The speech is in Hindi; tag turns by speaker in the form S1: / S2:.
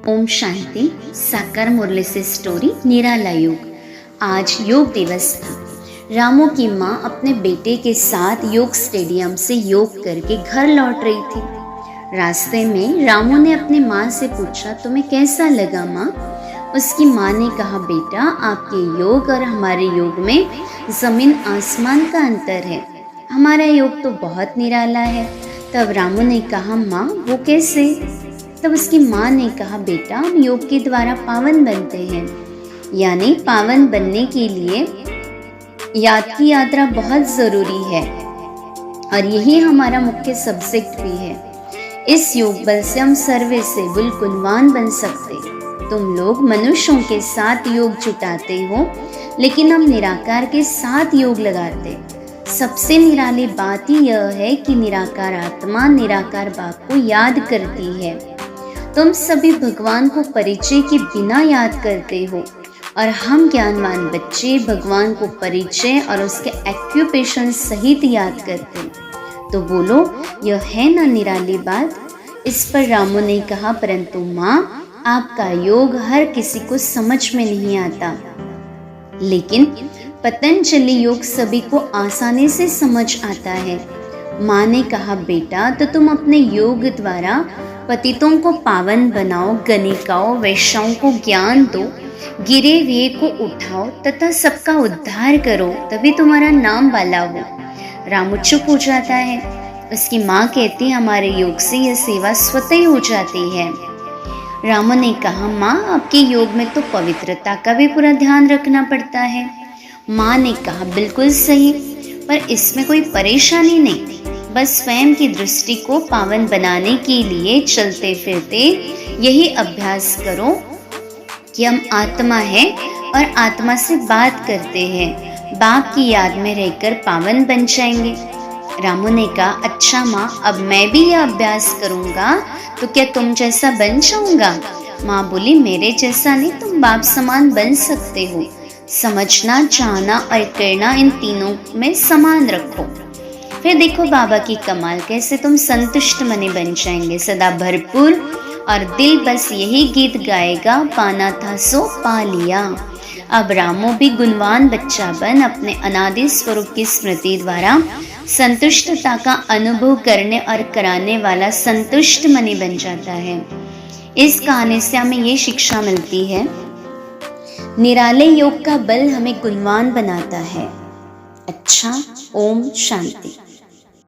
S1: ओम शांति। साकार मुरली से स्टोरी निराला योग। आज योग दिवस था। रामू की माँ अपने बेटे के साथ योग स्टेडियम से योग करके घर लौट रही थी। रास्ते में रामू ने अपनी माँ से पूछा, तुम्हें कैसा लगा माँ? उसकी माँ ने कहा, बेटा आपके योग और हमारे योग में जमीन आसमान का अंतर है। हमारा योग तो बहुत निराला है। तब रामू ने कहा, माँ वो कैसे? तब उसकी माँ ने कहा, बेटा हम योग के द्वारा पावन बनते हैं, यानी पावन बनने के लिए याद की यात्रा बहुत ज़रूरी है और यही हमारा मुख्य सब्जेक्ट भी है। इस योग बल से हम सर्वे से गुणवान बन सकते। तुम लोग मनुष्यों के साथ योग जुटाते हो, लेकिन हम निराकार के साथ योग लगाते। सबसे निराली बात ही यह है कि निराकार आत्मा निराकार बाप को याद करती है। तुम सभी भगवान को परिचय के बिना याद करते हो और हम ज्ञानवान बच्चे भगवान को परिचय और उसके एक्यूपेशन सहित याद करते। तो बोलो, यह है ना निराली बात? इस पर रामू ने कहा, परंतु माँ आपका योग हर किसी को समझ में नहीं आता, लेकिन पतंजलि योग सभी को आसानी से समझ आता है। माँ ने कहा, बेटा तो तुम अपने योग द्वारा पतितों को पावन बनाओ, गणिकाओं वैश्याओं को ज्ञान दो, गिरे हुए को उठाओ तथा सबका उद्धार करो, तभी तुम्हारा नाम वाला हो। रामू चुप हो जाता है। उसकी माँ कहती, हमारे योग से यह सेवा स्वतः ही हो जाती है। रामू ने कहा, माँ आपके योग में तो पवित्रता का भी पूरा ध्यान रखना पड़ता है। माँ ने कहा, बिल्कुल सही, पर इसमें कोई परेशानी नहीं। बस स्वयं की दृष्टि को पावन बनाने के लिए चलते फिरते यही अभ्यास करो कि हम आत्मा है और आत्मा से बात करते हैं। बाप की याद में रहकर पावन बन जाएंगे। रामू ने कहा, अच्छा माँ अब मैं भी यह अभ्यास करूँगा तो क्या तुम जैसा बन जाऊँगा? माँ बोली, मेरे जैसा नहीं, तुम बाप समान बन सकते हो। समझना, चाहना और करना, इन तीनों में समान रखो। फिर देखो बाबा की कमाल, कैसे तुम संतुष्ट मने बन जाएंगे, सदा भरपूर, और दिल बस यही गीत गाएगा, पाना था सो पा लिया। अब रामू भी गुणवान बच्चा बन अपने अनादि स्वरूप की स्मृति द्वारा संतुष्टता का अनुभव करने और कराने वाला संतुष्ट मनी बन जाता है। इस कहानी से हमें ये शिक्षा मिलती है, निराले योग का बल हमें गुणवान बनाता है। अच्छा, ओम शांति।